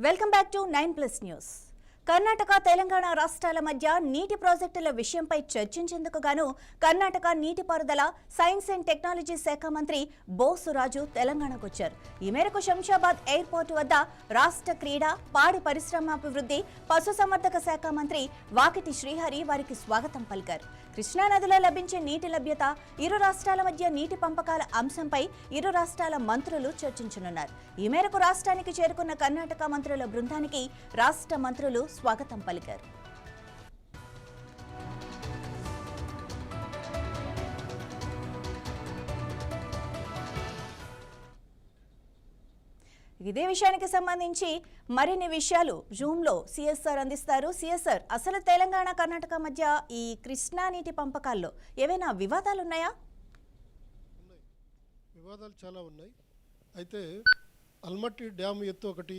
Welcome back to 9+ news. Karnataka Telangana రాష్ట్రాల మధ్య నీటి ప్రాజెక్టుల విషయంపై చర్చించేందుకు గాను కర్ణాటక నీటిపారుదల సైన్స్ అండ్ టెక్నాలజీ శాఖ మంత్రి బోసురాజు తెలంగాణకు వచ్చారు. ఈ మేరకు శంషాబాద్ ఎయిర్పోర్ట్ వద్ద రాష్ట్ర క్రీడా, పాడి పరిశ్రమాభివృద్ధి, పశుసంవర్ధక శాఖ మంత్రి వాకిటి శ్రీహరి వారికి స్వాగతం పలికారు. కృష్ణానదిలో లభించే నీటి లభ్యత, ఇరు రాష్ట్రాల మధ్య నీటి పంపకాల అంశంపై ఇరు రాష్ట్రాల మంత్రులు చర్చించనున్నారు. ఈ మేరకు రాష్ట్రానికి చేరుకున్న కర్ణాటక మంత్రుల బృందానికి రాష్ట్ర మంత్రులు స్వాగతం పలికారు. ఇదే విషయానికి సంబంధించి మరిన్ని విషయాలు జూమ్ లో సిఎస్ఆర్ అందిస్తారు. సిఎస్ఆర్, అసలు తెలంగాణ కర్ణాటక మధ్య ఈ కృష్ణా నీటి పంపకాల్లో ఏవైనా వివాదాలు ఉన్నాయా? వివాదాలు చాలా ఉన్నాయి. అయితే అల్మట్టి డ్యామ్ ఎత్తు ఒకటి,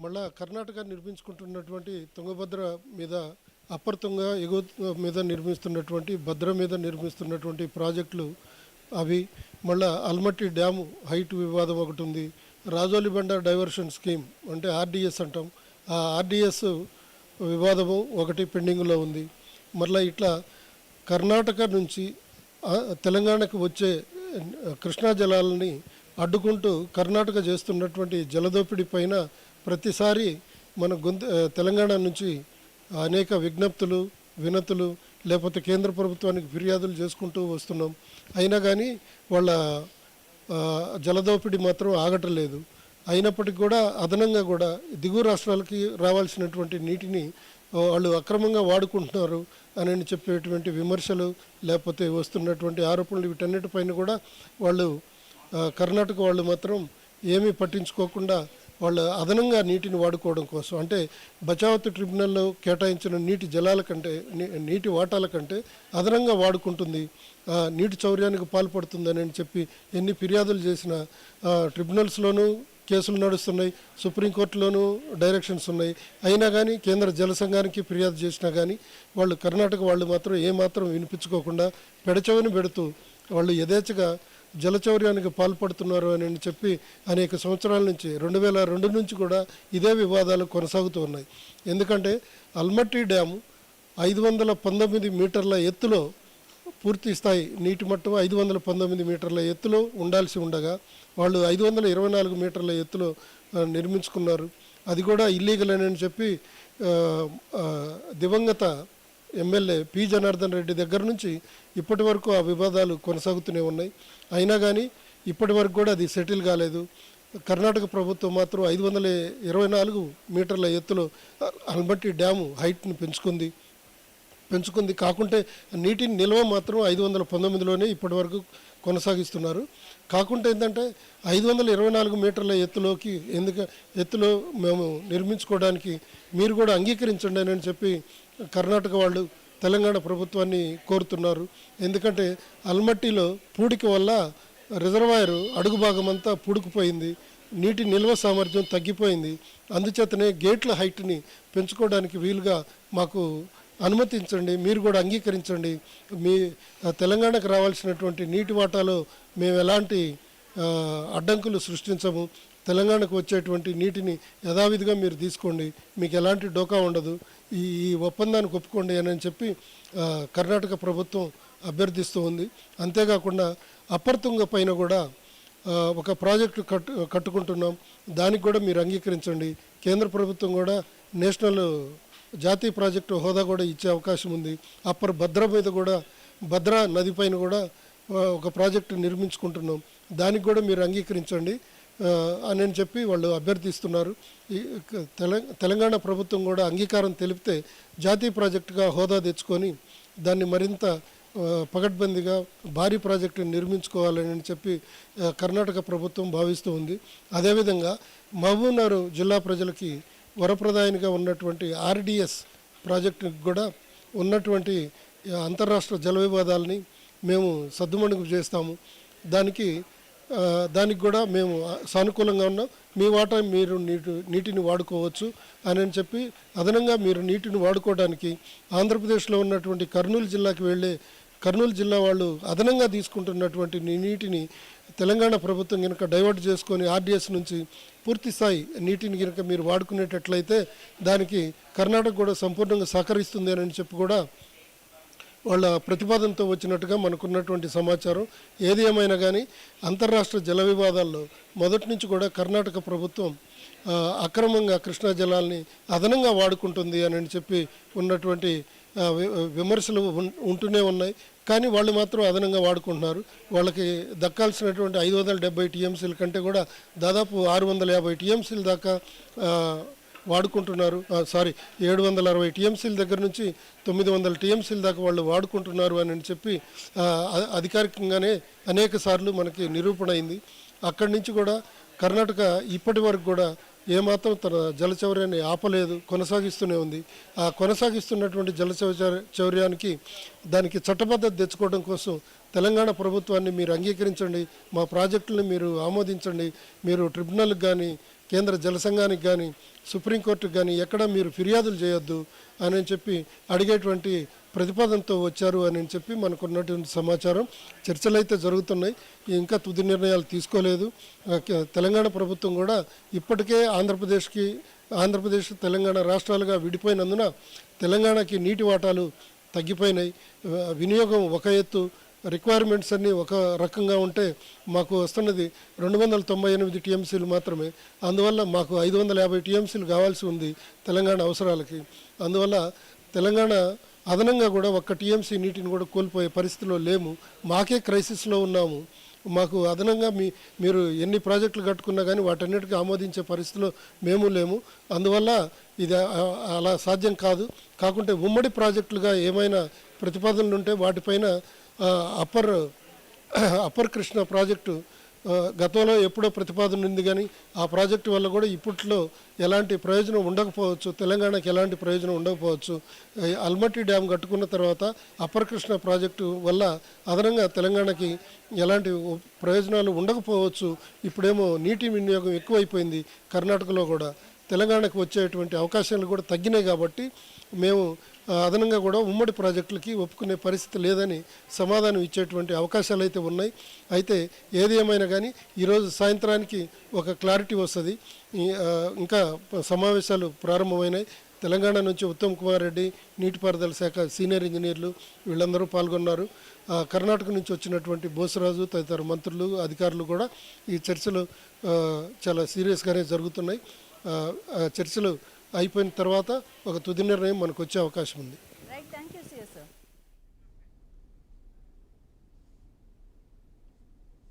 మళ్ళా కర్ణాటక నిర్మించుకుంటున్నటువంటి తుంగభద్ర మీద, అప్పర్ తుంగ ఎగువ మీద నిర్మిస్తున్నటువంటి, భద్ర మీద నిర్మిస్తున్నటువంటి ప్రాజెక్టులు అవి, మళ్ళా అల్మట్టి డ్యాము హైట్ వివాదం ఒకటి ఉంది. రాజోలిబండ డైవర్షన్ స్కీమ్ అంటే ఆర్డిఎస్ అంటాం, ఆ ఆర్డిఎస్ వివాదము ఒకటి పెండింగ్లో ఉంది. మళ్ళీ ఇట్లా కర్ణాటక నుంచి తెలంగాణకు వచ్చే కృష్ణా జలాలని అడ్డుకుంటూ కర్ణాటక చేస్తున్నటువంటి జలదోపిడీ పైన ప్రతిసారి మన తెలంగాణ నుంచి అనేక విజ్ఞప్తులు, వినతులు, లేకపోతే కేంద్ర ప్రభుత్వానికి ఫిర్యాదులు చేసుకుంటూ వస్తున్నాం. అయినా కానీ వాళ్ళ జలదోపిడీ మాత్రం ఆగటం లేదు. అయినప్పటికీ కూడా అదనంగా కూడా దిగువ రాష్ట్రాలకి రావాల్సినటువంటి నీటిని వాళ్ళు అక్రమంగా వాడుకుంటున్నారు అని చెప్పేటువంటి విమర్శలు, లేకపోతే వస్తున్నటువంటి ఆరోపణలు, వీటన్నిటిపైన కూడా వాళ్ళు కర్ణాటక వాళ్ళు మాత్రం ఏమీ పట్టించుకోకుండా వాళ్ళు అదనంగా నీటిని వాడుకోవడం కోసం, అంటే బచావత్ ట్రిబ్యునల్లో కేటాయించిన నీటి జలాల కంటే, నీటి వాటాల కంటే అదనంగా వాడుకుంటుంది, నీటి చౌర్యానికి పాల్పడుతుందని చెప్పి ఎన్ని ఫిర్యాదులు చేసినా ట్రిబ్యునల్స్లోనూ కేసులు నడుస్తున్నాయి, సుప్రీంకోర్టులోనూ డైరెక్షన్స్ ఉన్నాయి. అయినా కానీ కేంద్ర జల సంఘానికి ఫిర్యాదు చేసినా కానీ వాళ్ళు కర్ణాటక వాళ్ళు మాత్రం ఏమాత్రం వినిపించుకోకుండా పెడచెవిని పెడుతూ వాళ్ళు యథేచ్ఛగా జలచౌర్యానికి పాల్పడుతున్నారు అని చెప్పి అనేక సంవత్సరాల నుంచి 2002 నుంచి కూడా ఇదే వివాదాలు కొనసాగుతూ ఉన్నాయి. ఎందుకంటే అల్మట్టి డ్యాము 519 మీటర్ల ఎత్తులో, పూర్తి స్థాయి నీటి మట్టం 519 మీటర్ల ఎత్తులో ఉండాల్సి ఉండగా వాళ్ళు 524 మీటర్ల ఎత్తులో నిర్మించుకున్నారు. అది కూడా ఇల్లీగల్ అని చెప్పి దివంగత ఎమ్మెల్యే పి జనార్దన్ రెడ్డి దగ్గర నుంచి ఇప్పటి వరకు ఆ వివాదాలు కొనసాగుతూనే ఉన్నాయి. అయినా కానీ ఇప్పటి వరకు కూడా అది సెటిల్ కాలేదు. కర్ణాటక ప్రభుత్వం మాత్రం 524 మీటర్ల ఎత్తులో అల్మట్టి డ్యాము హైట్ని పెంచుకుంది. కాకుంటే నీటి నిల్వ మాత్రం 519లోనే ఇప్పటి వరకు కొనసాగిస్తున్నారు. కాకుంటే ఏంటంటే 524 మీటర్ల ఎత్తులో మేము నిర్మించుకోవడానికి మీరు కూడా అంగీకరించండి అని చెప్పి కర్ణాటక వాళ్ళు తెలంగాణ ప్రభుత్వాన్ని కోరుతున్నారు. ఎందుకంటే అల్మట్టిలో పూడిక వల్ల రిజర్వాయరు అడుగు భాగం అంతా పూడుకుపోయింది, నీటి నిల్వ సామర్థ్యం తగ్గిపోయింది. అందుచేతనే గేట్ల హైట్ని పెంచుకోవడానికి వీలుగా మాకు అనుమతించండి, మీరు కూడా అంగీకరించండి. మీ తెలంగాణకు రావాల్సినటువంటి నీటి వాటాలో మేము ఎలాంటి అడ్డంకులు సృష్టించము, తెలంగాణకు వచ్చేటువంటి నీటిని యథావిధిగా మీరు తీసుకోండి, మీకు ఎలాంటి డోకా ఉండదు, ఈ ఒప్పందానికి ఒప్పుకోండి అని చెప్పి కర్ణాటక ప్రభుత్వం అభ్యర్థిస్తూ ఉంది. అంతేకాకుండా అప్పర్ తుంగ పైన కూడా ఒక ప్రాజెక్టు కట్టుకుంటున్నాం, దానికి కూడా మీరు అంగీకరించండి. కేంద్ర ప్రభుత్వం కూడా నేషనల్ జాతీయ ప్రాజెక్టు హోదా కూడా ఇచ్చే అవకాశం ఉంది. అప్పర్ భద్ర మీద కూడా, భద్రా నది పైన కూడా ఒక ప్రాజెక్టు నిర్మించుకుంటున్నాం, దానికి కూడా మీరు అంగీకరించండి అని చెప్పి వాళ్ళు అభ్యర్థిస్తున్నారు. తెలంగాణ ప్రభుత్వం కూడా అంగీకారం తెలిపితే జాతీయ ప్రాజెక్టుగా హోదా తెచ్చుకొని దాన్ని మరింత పకడ్బందీగా భారీ ప్రాజెక్టు నిర్మించుకోవాలని చెప్పి కర్ణాటక ప్రభుత్వం భావిస్తూ ఉంది. అదేవిధంగా మహబూబ్నగర్ జిల్లా ప్రజలకి వరప్రదాయనిగా ఉన్నటువంటి ఆర్డిఎస్ ప్రాజెక్టుకి కూడా ఉన్నటువంటి అంతర్రాష్ట్ర జల వివాదాలని మేము సద్దుమణుగు చేస్తాము, దానికి కూడా మేము సానుకూలంగా ఉన్నాం, మీ వాటా మీరు నీటిని వాడుకోవచ్చు అని చెప్పి అదనంగా మీరు నీటిని వాడుకోవడానికి ఆంధ్రప్రదేశ్లో ఉన్నటువంటి కర్నూలు జిల్లాకి వెళ్ళే కర్నూలు జిల్లా వాళ్ళు అదనంగా తీసుకుంటున్నటువంటి నీటిని తెలంగాణ ప్రభుత్వం కనుక డైవర్ట్ చేసుకొని ఆర్డీఎస్ నుంచి పూర్తి స్థాయి నీటిని కనుక మీరు వాడుకునేటట్లయితే దానికి కర్ణాటక కూడా సంపూర్ణంగా సహకరిస్తుంది అని చెప్పి కూడా వాళ్ళ ప్రతిపాదనతో వచ్చినట్టుగా మనకున్నటువంటి సమాచారం. ఏది ఏమైనా కానీ అంతర్రాష్ట్ర జల వివాదాల్లో మొదటి నుంచి కూడా కర్ణాటక ప్రభుత్వం అక్రమంగా కృష్ణా జలాల్ని అదనంగా వాడుకుంటుంది అని చెప్పి ఉన్నటువంటి విమర్శలు ఉంటూనే ఉన్నాయి. కానీ వాళ్ళు మాత్రం అదనంగా వాడుకుంటున్నారు. వాళ్ళకి దక్కాల్సినటువంటి 570 టీఎంసీల కంటే కూడా దాదాపు 650 టీఎంసీల దాకా వాడుకుంటున్నారు. 760 టీఎంసీల దగ్గర నుంచి 900 టీఎంసీల దాకా వాళ్ళు వాడుకుంటున్నారు అని చెప్పి అధికారికంగానే అనేక సార్లు మనకి నిరూపణ అయింది. అక్కడి నుంచి కూడా కర్ణాటక ఇప్పటి వరకు కూడా ఏమాత్రం తన జలచౌర్యాన్ని ఆపలేదు, కొనసాగిస్తూనే ఉంది. ఆ కొనసాగిస్తున్నటువంటి జలచౌర్యానికి దానికి చట్టబద్ధత తెచ్చుకోవడం కోసం తెలంగాణ ప్రభుత్వాన్ని మీరు అంగీకరించండి, మా ప్రాజెక్టులను మీరు ఆమోదించండి, మీరు ట్రిబ్యునల్కి కానీ కేంద్ర జల సంఘానికి కానీ సుప్రీంకోర్టుకు కానీ ఎక్కడ మీరు ఫిర్యాదులు చేయొద్దు అని చెప్పి అడిగేటువంటి ప్రతిపాదనతో వచ్చారు అని చెప్పి మనకున్నటువంటి సమాచారం. చర్చలు అయితే జరుగుతున్నాయి, ఇంకా తుది నిర్ణయాలు తీసుకోలేదు. తెలంగాణ ప్రభుత్వం కూడా ఇప్పటికే ఆంధ్రప్రదేశ్ తెలంగాణ రాష్ట్రాలుగా విడిపోయినందున తెలంగాణకి నీటి వాటాలు తగ్గిపోయినాయి. వినియోగం ఒక ఎత్తు, రిక్వైర్మెంట్స్ అన్నీ ఒక రకంగా ఉంటే మాకు వస్తున్నది 298 టీఎంసీలు మాత్రమే. అందువల్ల మాకు 550 టీఎంసీలు కావాల్సి ఉంది తెలంగాణ అవసరాలకి. అందువల్ల తెలంగాణ అదనంగా కూడా 1 టీఎంసీ నీటిని కూడా కోల్పోయే పరిస్థితిలో లేము. మాకే క్రైసిస్లో ఉన్నాము. మాకు అదనంగా మీరు ఎన్ని ప్రాజెక్టులు కట్టుకున్నా కానీ వాటన్నిటికీ ఆమోదించే పరిస్థితిలో మేము లేము. అందువల్ల ఇది అలా సాధ్యం కాదు. కాకుంటే ఉమ్మడి ప్రాజెక్టులుగా ఏమైనా ప్రతిపాదనలు ఉంటే వాటిపైన అప్పర్ కృష్ణ ప్రాజెక్టు గతంలో ఎప్పుడో ప్రతిపాదన ఉంది, కానీ ఆ ప్రాజెక్టు వల్ల కూడా ఇప్పట్లో ఎలాంటి ప్రయోజనం ఉండకపోవచ్చు, తెలంగాణకి ఎలాంటి ప్రయోజనం ఉండకపోవచ్చు. అల్మట్టి డ్యామ్ కట్టుకున్న తర్వాత అప్పర్ కృష్ణ ప్రాజెక్టు వల్ల అదనంగా తెలంగాణకి ఎలాంటి ప్రయోజనాలు ఉండకపోవచ్చు. ఇప్పుడేమో నీటి వినియోగం ఎక్కువైపోయింది కర్ణాటకలో కూడా, తెలంగాణకు వచ్చేటువంటి అవకాశాలు కూడా తగ్గినాయి. కాబట్టి మేము అదనంగా కూడా ఉమ్మడి ప్రాజెక్టులకి ఒప్పుకునే పరిస్థితి లేదని సమాధానం ఇచ్చేటువంటి అవకాశాలు అయితే ఉన్నాయి. అయితే ఏది ఏమైనా కానీ ఈరోజు సాయంత్రానికి ఒక క్లారిటీ వస్తుంది. ఇంకా సమావేశాలు ప్రారంభమైనాయి. తెలంగాణ నుంచి ఉత్తమ్ కుమార్ రెడ్డి, నీటిపారుదల శాఖ సీనియర్ ఇంజనీర్లు వీళ్ళందరూ పాల్గొన్నారు. కర్ణాటక నుంచి వచ్చినటువంటి బోసరాజు తదితర మంత్రులు, అధికారులు కూడా ఈ చర్చలు చాలా సీరియస్గానే జరుగుతున్నాయి. చర్చలు అయిపోయిన తర్వాత ఒక తుది నిర్ణయం మనకు వచ్చే అవకాశం ఉంది. Right, thank you CS sir.